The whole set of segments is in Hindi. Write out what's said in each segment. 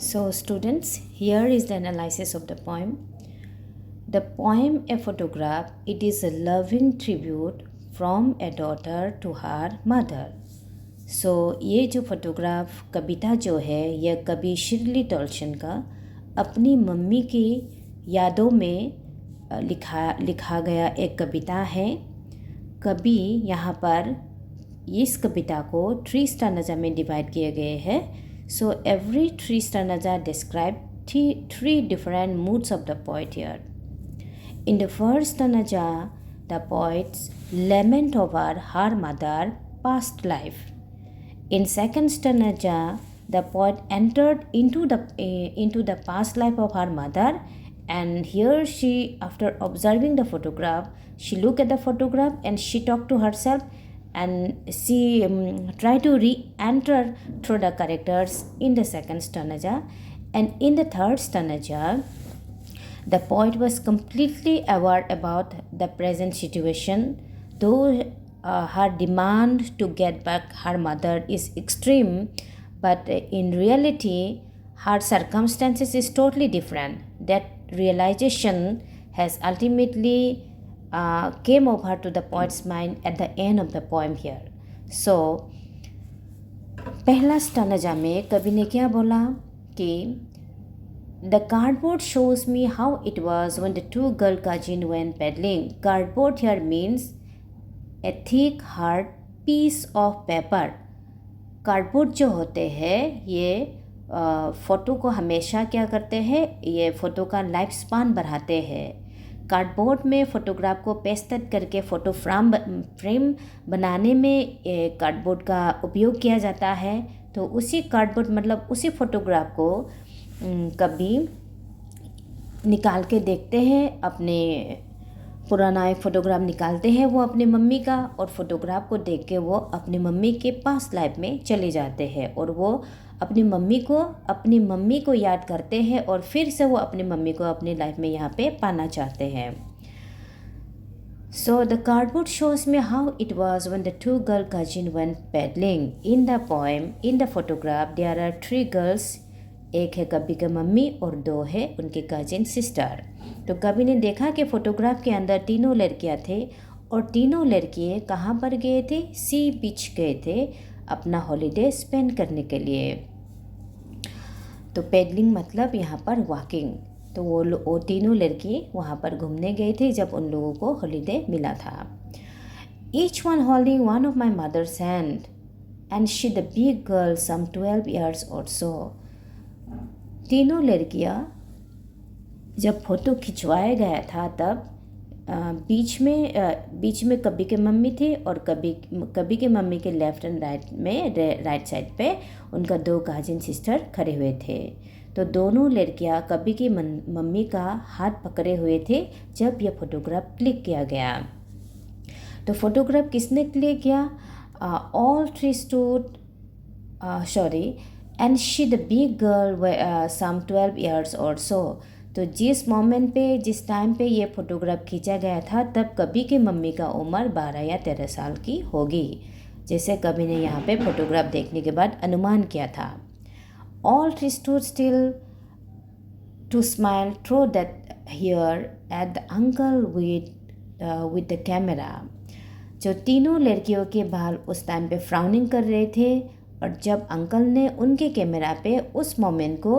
So, students, here is the analysis of the poem. The poem A Photograph, it is a loving tribute from a daughter to her mother. So, ये जो फोटोग्राफ कविता जो है यह कवि शिरली टोल्शन का अपनी मम्मी की यादों में लिखा गया एक कविता है। कवि यहाँ पर इस कविता को 3 स्टानजा में डिवाइड किए गए हैं. So every 3 stanza describe three different moods of the poet here. In the first stanza, the poet's lament over her mother past life. In second stanza, the poet entered into the past life of her mother, and here she, after observing the photograph, she looked at the photograph and she talked to herself, and she tried to re-enter through the characters in the second stanza. And in the third stanza, the poet was completely aware about the present situation, though her demand to get back her mother is extreme, but in reality her circumstances is totally different. That realization has ultimately came over to the poet's mind at the end of the poem here. So पहला स्टानजा में कवि ने क्या बोला कि The cardboard shows me how it was when the two girl cousins went paddling. Cardboard here means a thick hard piece of paper. Cardboard जो होते हैं ये फ़ोटो को हमेशा क्या करते हैं, ये फ़ोटो का लाइफ स्पान बढ़ाते हैं. कार्डबोर्ड में फ़ोटोग्राफ को पेस्ट करके फ़ोटो फ्रेम बनाने में कार्डबोर्ड का उपयोग किया जाता है. तो उसी कार्डबोर्ड मतलब उसी फ़ोटोग्राफ को कभी निकाल के देखते हैं, अपने पुराना एक फ़ोटोग्राफ निकालते हैं वो अपने मम्मी का, और फ़ोटोग्राफ को देख के वो अपनी मम्मी के पास लाइफ में चले जाते हैं और वो अपनी मम्मी को याद करते हैं और फिर से वो अपनी मम्मी को अपनी लाइफ में यहाँ पे पाना चाहते हैं. So the cardboard shows me how it was when the two girl cousins went paddling. In the poem, in the photograph, there are 3 girls. एक है कवि के मम्मी और 2 है उनके कजिन सिस्टर. तो कवि ने देखा कि फ़ोटोग्राफ के अंदर 3 लड़कियां थे और 3 लड़कियां कहाँ पर गए थे, सी बीच गए थे अपना हॉलीडे स्पेंड करने के लिए. तो पेडलिंग मतलब यहाँ पर वॉकिंग. तो वो 3 लड़की वहाँ पर घूमने गए थे जब उन लोगों को हॉलीडे मिला था. Each one holding one of my mother's hand, and she the big girl some 12 years or so. 3 लड़कियाँ जब फ़ोटो खिंचवाया गया था तब बीच में कवि के मम्मी थे और कवि के मम्मी के लेफ़्ट एंड राइट साइड पे उनका 2 कजिन सिस्टर खड़े हुए थे. तो दोनों लड़कियां कवि की मम्मी का हाथ पकड़े हुए थे जब यह फ़ोटोग्राफ क्लिक किया गया. तो फोटोग्राफ किसने क्लिक किया? All 3 stood and she the big girl some 12 years or so. तो जिस टाइम पे ये फ़ोटोग्राफ खींचा गया था तब कवि की मम्मी का उम्र 12 या 13 साल की होगी, जैसे कवि ने यहाँ पे फ़ोटोग्राफ देखने के बाद अनुमान किया था. All 3 stood still to smile through that here at the uncle with the camera. जो 3 लड़कियों के बाल उस टाइम पे फ्राउनिंग कर रहे थे और जब अंकल ने उनके कैमरा पे उस मोमेंट को,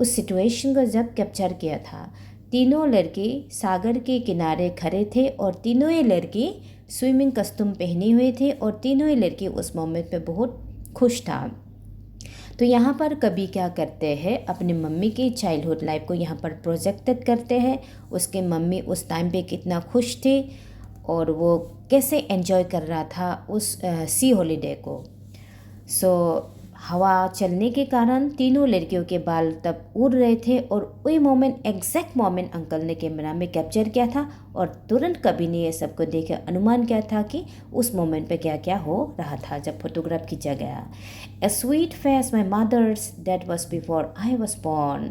उस सिचुएशन को जब कैप्चर किया था. 3 लड़की सागर के किनारे खड़े थे और 3 लड़की स्विमिंग कस्टूम पहनी हुई थी और 3 लड़की उस मोमेंट पे बहुत खुश था. तो यहाँ पर कवि क्या करते हैं, अपनी मम्मी की चाइल्डहुड लाइफ को यहाँ पर प्रोजेक्टेड करते हैं. उसके मम्मी उस टाइम पे कितना खुश थी और वो कैसे एंजॉय कर रहा था उस सी हॉलीडे को. सो हवा चलने के कारण 3 लड़कियों के बाल तब उड़ रहे थे और वही मोमेंट, एग्जैक्ट मोमेंट अंकल ने कैमरा में कैप्चर किया था और तुरंत कवि ने ये सबको देख अनुमान किया था कि उस मोमेंट पे क्या क्या हो रहा था जब फोटोग्राफ खींचा गया. A sweet face my mother's that was before I was born.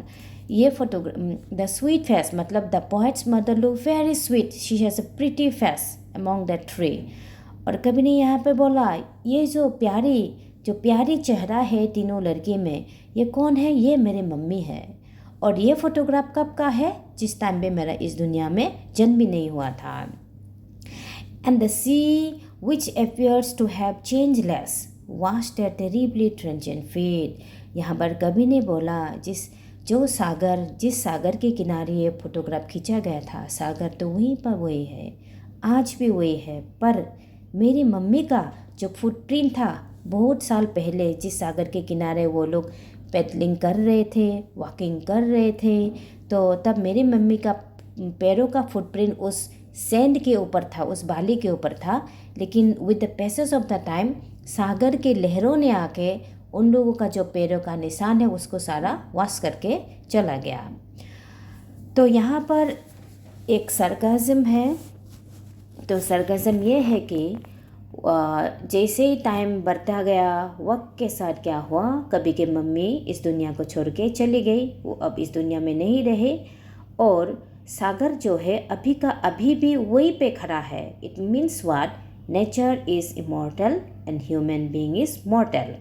ये फोटोग्राफ, द स्वीट फेस मतलब the poet's mother look very sweet, she has a pretty face among that 3. और कवि ने यहाँ पे बोला ये जो प्यारी चेहरा है 3 लड़की में, ये कौन है? ये मेरे मम्मी है। और ये फोटोग्राफ कब का है? जिस टाइम पे मेरा इस दुनिया में जन्म भी नहीं हुआ था। And the sea, which appears to have changeless, watched a terribly transient fate. यहाँ पर कवि ने बोला जिस सागर के किनारे ये फोटोग्राफ खींचा गया था, सागर तो वहीं पर वही है, आज भी वही है, पर मेरी मम्मी का जो फुटप्रिंट था बहुत साल पहले, जिस सागर के किनारे वो लोग पैदलिंग कर रहे थे, वॉकिंग कर रहे थे, तो तब मेरी मम्मी का पैरों का फुटप्रिंट उस सैंड के ऊपर था, उस बाली के ऊपर था। लेकिन with the passage of the time सागर के लहरों ने आके उन लोगों का जो पैरों का निशान है उसको सारा वॉश करके चला गया। तो यहाँ पर एक सरकाज़म है। तो सरकाज़म ये है कि जैसे ही टाइम बढ़ता गया, वक्त के साथ क्या हुआ, कभी के मम्मी इस दुनिया को छोड़ के चली गई, वो अब इस दुनिया में नहीं रहे, और सागर जो है अभी का अभी भी वही पे खड़ा है। It means what? Nature is immortal and human being is mortal.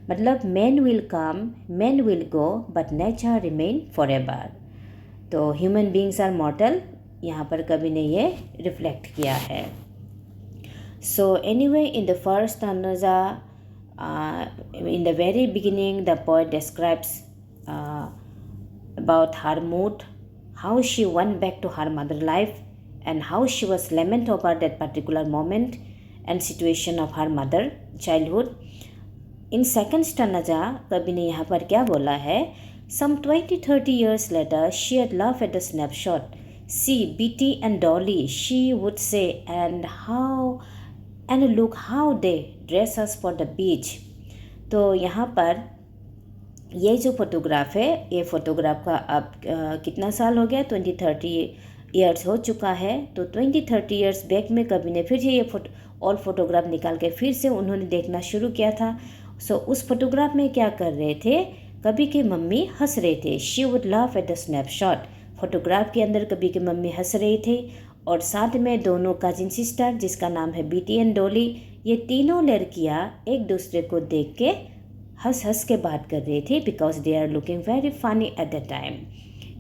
मतलब man will come, man will go, but nature remain for ever. तो ह्यूमन बीइंग्स आर मॉर्टल, यहाँ पर कवि ने ये रिफ्लेक्ट किया है। So anyway, in the first stanza, in the very beginning, the poet describes about her mood, how she went back to her mother life, and how she was lament over that particular moment and situation of her mother childhood. In second stanza, कवि ने यहाँ पर क्या बोला है? Some 20-30 years later, she had laughed at the snapshot. See, Betty and Dolly, she would say, and look how they dress us for the beach. तो यहाँ पर ये जो फोटोग्राफ है, ये फोटोग्राफ का अब कितना साल हो गया? 20-30 ईयर्स हो चुका है। तो 20-30 ईयर्स बैक में कवि ने फिर ये फोटोग्राफ निकाल के फिर से उन्होंने देखना शुरू किया था। उस फोटोग्राफ में क्या कर रहे थे? कवि की मम्मी हंस रहे थे। She would laugh at the snapshot. Photograph के अंदर कवि की मम्मी हंस रही थे, और साथ में दोनों कजिन सिस्टर, जिसका नाम है बीटी एंड डॉली, ये तीनों लड़कियाँ एक दूसरे को देख के हंस के बात कर रही थी, because they are looking very funny at the time.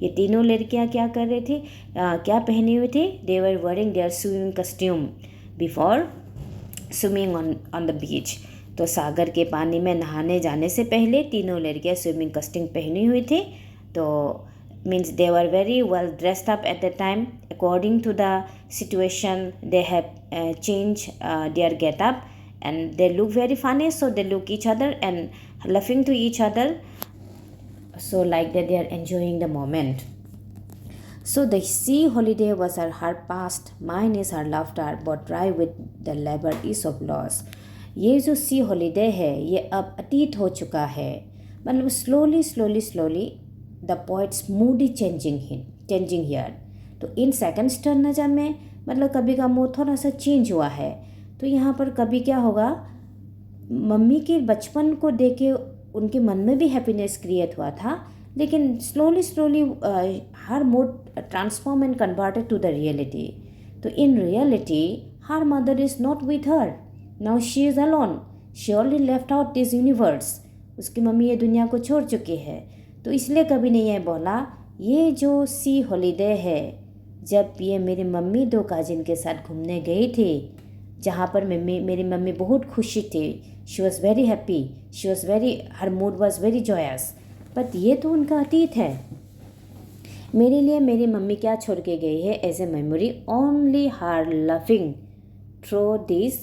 ये तीनों लड़कियां क्या कर रही थी, क्या पहने हुए थे? They were wearing their swimming costume before swimming on the beach. तो सागर के पानी में नहाने जाने से पहले तीनों लड़कियां स्विमिंग कस्ट्यूम पहनी हुई थी। तो means they were very well dressed up at the time according to the situation. They have change their get up and they look very funny, so they look each other and laughing to each other, so like that they are enjoying the moment. So the sea holiday was her past, mine is her laughter, but dry with the labor is of loss. ये जो सी हॉलीडे है ये अब अतीत हो चुका है। मतलब slowly the poet's mood is changing here. तो इन सेकंड स्टर्नजा में मतलब कभी का मूड थोड़ा सा चेंज हुआ है। तो यहाँ पर कभी क्या होगा, मम्मी के बचपन को देख के उनके मन में भी हैप्पीनेस क्रिएट हुआ था, लेकिन slowly her mood transform and converted to the reality. तो in reality her mother is not with her, now she is alone, she already left out this universe. उसकी मम्मी ये दुनिया को छोड़ चुकी है। तो इसलिए कभी ने यह बोला, ये जो सी हॉलीडे है, जब ये मेरी मम्मी दो काजिन के साथ घूमने गई थी, जहाँ पर मेरी मम्मी बहुत खुशी थी, she was very happy, she was very, her mood was very joyous, but ये तो उनका अतीत है। मेरे लिए मेरी मम्मी क्या छोड़ के गई है as a memory, only her loving through this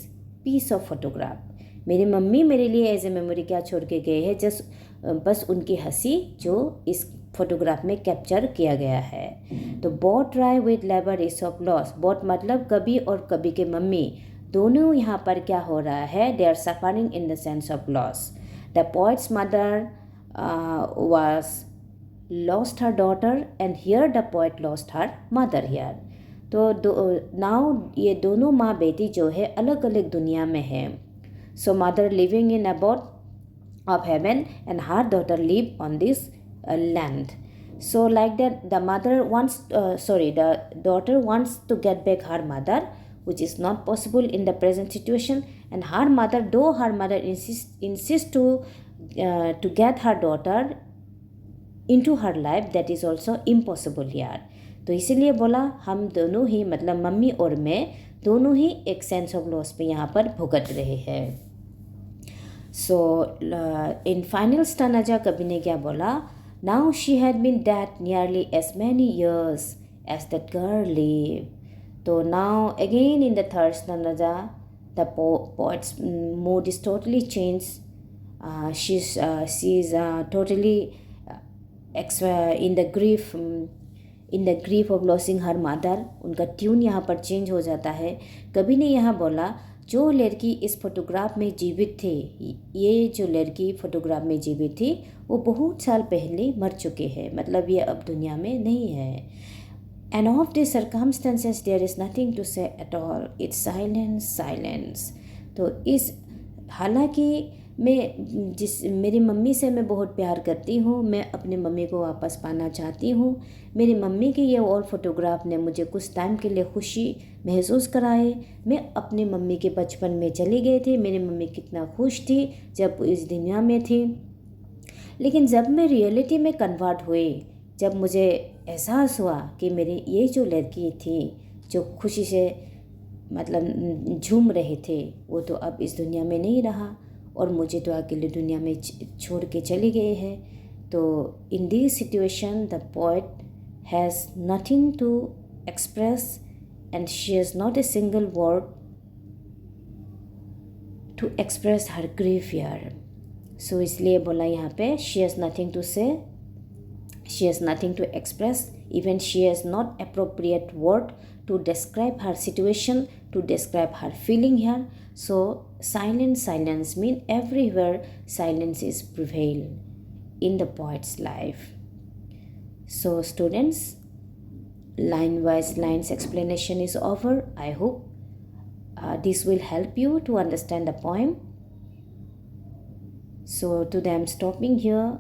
piece of photograph. मेरी मम्मी मेरे लिए एज ए मेमोरी क्या छोड़ के गई है, बस उनकी हंसी जो इस फोटोग्राफ में कैप्चर किया गया है। तो boat try with labour is of loss. Boat मतलब कभी और कभी के मम्मी दोनों यहाँ पर क्या हो रहा है, they are suffering in the sense of loss. The poet's mother was lost her daughter and here the poet lost her mother here. तो नाउ ये दोनों माँ बेटी जो है अलग अलग दुनिया में है। So mother living in about of heaven and her daughter live on this land. So like that the daughter wants to get back her mother, which is not possible in the present situation, and her mother, though her mother insists to to get her daughter into her life, that is also impossible here. तो इसीलिए बोला हम दोनों ही, मतलब मम्मी और मैं दोनों ही एक सेंस ऑफ लॉस पे यहाँ पर भुगत रहे हैं. सो इन फाइनल स्टांजा कवि ने क्या बोला? Now she had been dead nearly as many years as that girl live. तो now again in the third stanza the poet's mood is totally changed. She's totally in the grief of losing her mother. उनका ट्यून यहाँ पर चेंज हो जाता है. कवि ने यहाँ बोला जो लड़की इस फोटोग्राफ में जीवित थी, ये जो लड़की फोटोग्राफ में जीवित थी वो बहुत साल पहले मर चुके हैं, मतलब ये अब दुनिया में नहीं है. And of the circumstances there is nothing to say at all. It's silence. तो इस, हालांकि मेरी मम्मी से मैं बहुत प्यार करती हूँ, मैं अपनी मम्मी को वापस पाना चाहती हूँ. मेरी मम्मी की ये और फोटोग्राफ ने मुझे कुछ टाइम के लिए खुशी महसूस कराए. मैं अपनी मम्मी के बचपन में चली गई थी. मेरी मम्मी कितना खुश थी जब इस दुनिया में थी. लेकिन जब मैं रियलिटी में कन्वर्ट हुई, जब मुझे एहसास हुआ कि मेरी ये जो लड़की थी जो खुशी से मतलब झूम रहे थे, वो तो अब इस दुनिया में नहीं रहा और मुझे तो अकेले दुनिया में छोड़ के चले गए हैं. तो in this situation the poet has nothing to express and she has not a single word to express her grief here. So इसलिए बोला यहाँ पे she has nothing to say, she has nothing to express, even she has not appropriate word to describe her situation, to describe her feeling here. So silence mean everywhere silence is prevail in the poet's life. So students, line wise lines explanation is over. I hope this will help you to understand the poem. So today I'm stopping here.